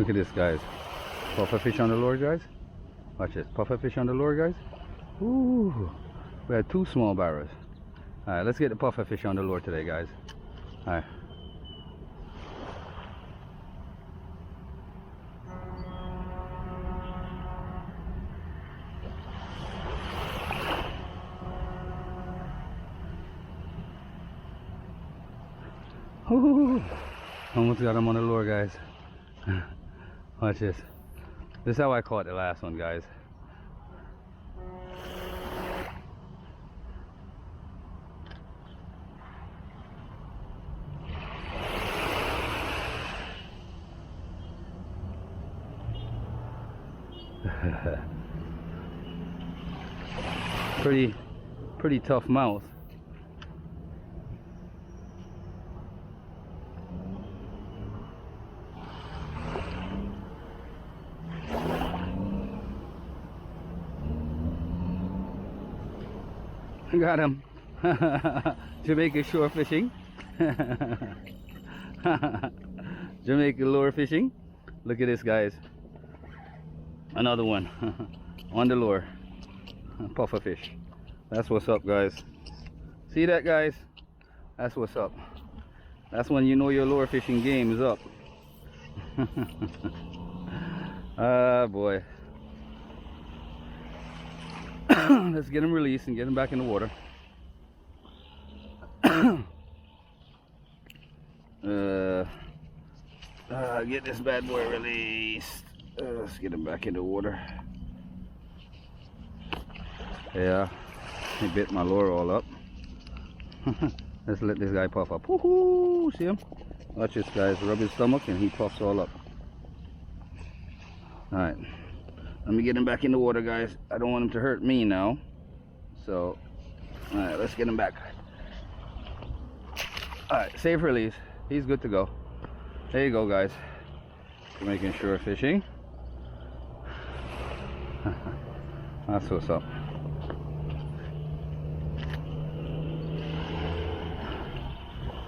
Look at this, guys. Puffer fish on the lure, guys. Watch this. Puffer fish on the lure, guys. Ooh. We had 2 small barrows. Alright, let's get the puffer fish on the lure today, guys. Alright. Ooh. Almost got him on the lure, guys. Watch this. This is how I caught the last one, guys. pretty tough mouth. Got him. Jamaica shore fishing. Jamaica lure fishing. Look at this, guys. Another one on the lure. Puffer fish. That's what's up, guys. See that, guys? That's what's up. That's when you know your lure fishing game is up. Ah, boy. Let's get him released and get him back in the water. Get this bad boy released. Let's get him back in the water. Yeah, he bit my lure all up. Let's let this guy puff up. Woohoo! See him? Watch this, guys. Rub his stomach and he puffs all up. Alright. Let me get him back in the water, guys. I don't want him to hurt me now. So, alright, let's get him back. Alright, safe release. He's good to go. There you go, guys. Jamaican shore fishing. That's what's up.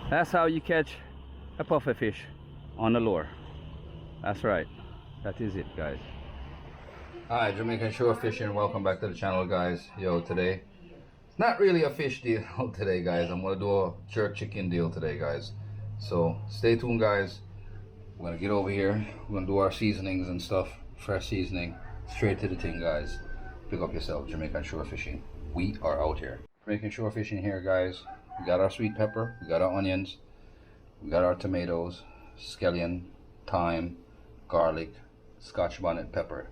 That's how you catch a puffer fish on the lure. That's right. That is it, guys. Hi, Jamaican shore fishing. Welcome back to the channel, guys. Yo, today, it's not really a fish deal today, guys. I'm gonna do a jerk chicken deal today, guys. So stay tuned, guys. We're gonna get over here. We're gonna do our seasonings and stuff. Fresh seasoning. Straight to the thing, guys. Pick up yourself, Jamaican shore fishing. We are out here. Jamaican shore fishing here, guys. We got our sweet pepper. We got our onions. We got our tomatoes, scallion, thyme, garlic, Scotch bonnet pepper.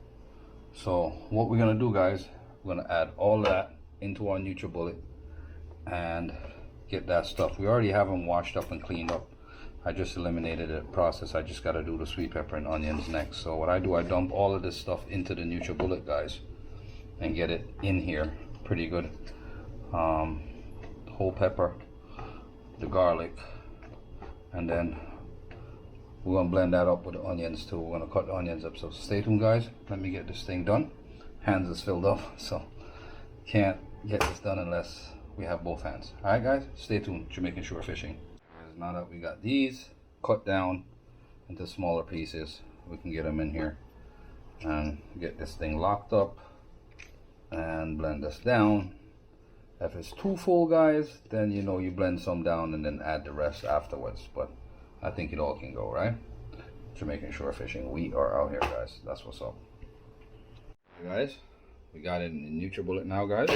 So what we're gonna do, guys, we're gonna add all that into our NutriBullet and get that stuff. We already have them washed up and cleaned up. I just eliminated the process. I just gotta do the sweet pepper and onions next. So what I do, I dump all of this stuff into the NutriBullet, guys, and get it in here pretty good. Whole pepper, the garlic, and then we're gonna blend that up with the onions too. We're gonna cut the onions up. So stay tuned, guys. Let me get this thing done. Hands is filled up, so can't get this done unless we have both hands. All right, guys, stay tuned. Jamaican shore fishing. Now that we got these cut down into smaller pieces, we can get them in here and get this thing locked up and blend this down. If it's too full, guys, then you know you blend some down and then add the rest afterwards. But I think it all can go, right? Jamaican shore fishing. We are out here, guys. That's what's up. Hey guys, we got it in the NutriBullet now, guys. All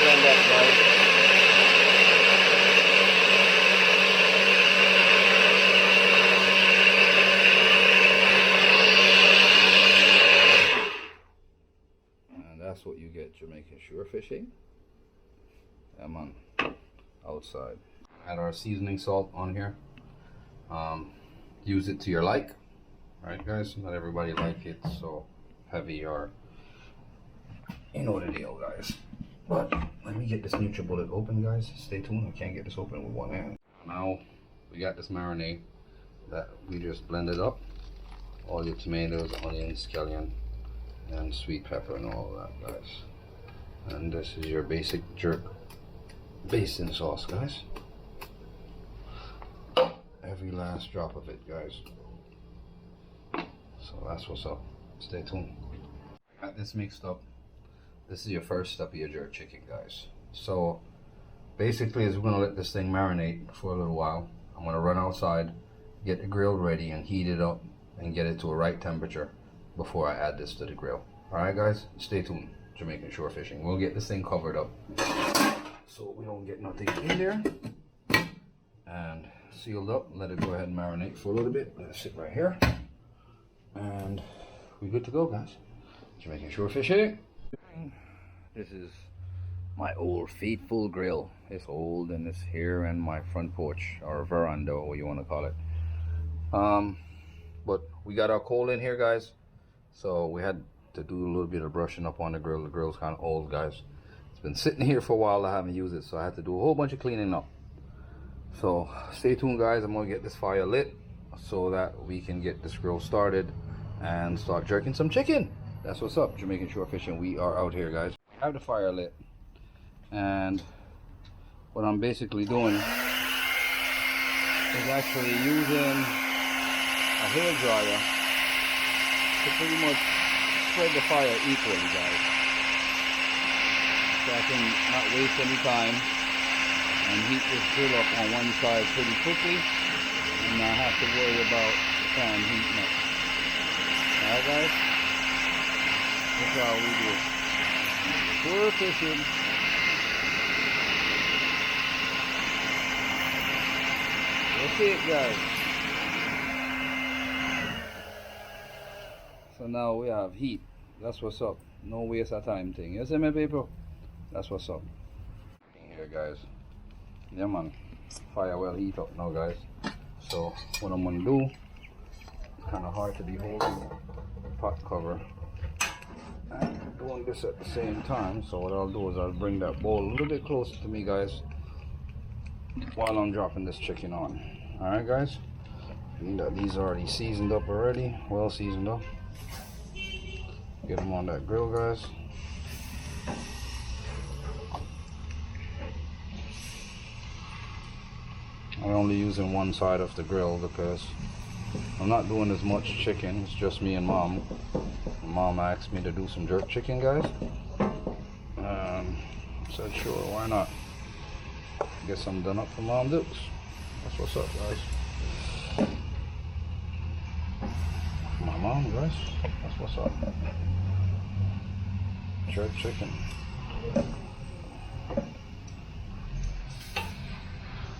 blend up, guys. That's what you get Jamaican shore fishing. I'm on outside. Add our seasoning salt on here. Use it to your like. Alright, guys, not everybody like it so heavy or you know the deal, guys. But let me get this NutriBullet open, guys. Stay tuned. I can't get this open with one hand. Now we got this marinade that we just blended up. All your tomatoes, onions, scallion, and sweet pepper and all of that, guys. And this is your basic jerk basting sauce, guys. Every last drop of it, guys. So that's what's up. Stay tuned. Got this mixed up. This is your first step of your jerk chicken, guys. So basically is we're gonna let this thing marinate for a little while. I'm gonna run outside, get the grill ready and heat it up and get it to a right temperature before I add this to the grill. Alright guys, stay tuned. Jamaican Shore Fishing. We'll get this thing covered up so we don't get nothing in there. And sealed up. Let it go ahead and marinate for a little bit. Let it sit right here. And we're good to go, guys. Jamaican Shore Fishing. This is my old faithful grill. It's old and it's here in my front porch or veranda or what you want to call it. But we got our coal in here, guys. So we had to do a little bit of brushing up on the grill. The grill's kind of old, guys. It's been sitting here for a while. I haven't used it, so I had to do a whole bunch of cleaning up. So stay tuned, guys. I'm gonna get this fire lit so that we can get this grill started and start jerking some chicken. That's what's up, Jamaican Shore Fishing. We are out here, guys. I have the fire lit, and what I'm basically doing is actually using a hair dryer to pretty much spread the fire equally, guys, so I can not waste any time and heat this grill up on one side pretty quickly and not have to worry about the pan heating up. Alright guys, that's how we do it. Shore fishing. That's it, guys. So now we have heat. That's what's up. No waste of time thing. You see me, people? That's what's up. Here, guys. Yeah, man. Fire well heat up now, guys. So what I'm gonna do, it's kind of hard to be holding the pot cover and doing this at the same time. So what I'll do is I'll bring that bowl a little bit closer to me, guys, while I'm dropping this chicken on. All right, guys. These are already seasoned up already, well seasoned up. Get them on that grill, guys. I'm only using one side of the grill because I'm not doing as much chicken. It's just me and mom. Mom asked me to do some jerk chicken, guys. Said sure, why not? Get some done up for Mom Dukes. That's what's up, guys. My mom, guys. That's what's up. Jerk chicken.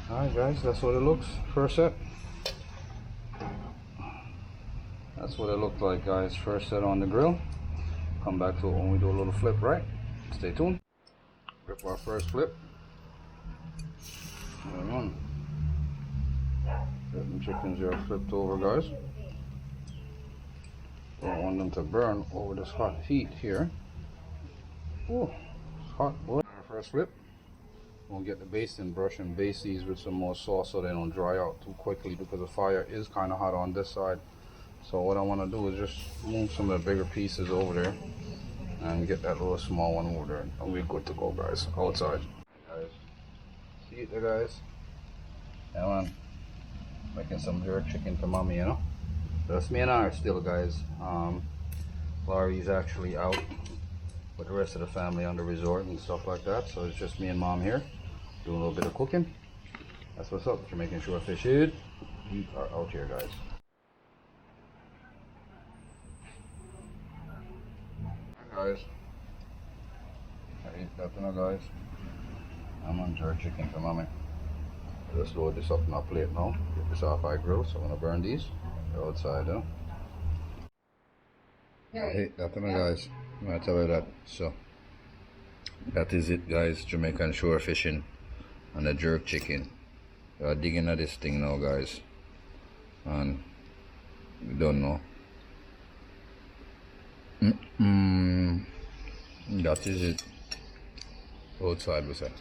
Alright guys, that's what it looks. First set. That's what it looked like, guys. First set on the grill. Come back to it when we do a little flip, right? Stay tuned. Rip our first flip. Hold on. Certain chickens are flipped over, guys. Don't want them to burn over this hot heat here. Oh, it's hot, boy. Our first flip. We'll get the basting brush and baste these with some more sauce so they don't dry out too quickly because the fire is kind of hot on this side. So what I want to do is just move some of the bigger pieces over there and get that little small one over there, and we're good to go, guys. Outside, guys. See it there, guys. Yeah, man. Making some jerk chicken for mommy, you know. Just me and I are still, guys. Laurie's actually out with the rest of the family on the resort and stuff like that, so it's just me and mom here doing a little bit of cooking. That's what's up. Jamaican Shore Fishing. We are out here, guys. Guys, I ate that now, guys. I'm on jerk chicken for mommy. Just load this up on our plate now. Get this off our grill, so I'm gonna burn these. They're outside, huh? I hate that now, guys. I'm gonna tell you that. So that is it, guys. Jamaican Shore Fishing and the jerk chicken. We are digging at this thing now, guys, and we don't know. That is it. Outside was that.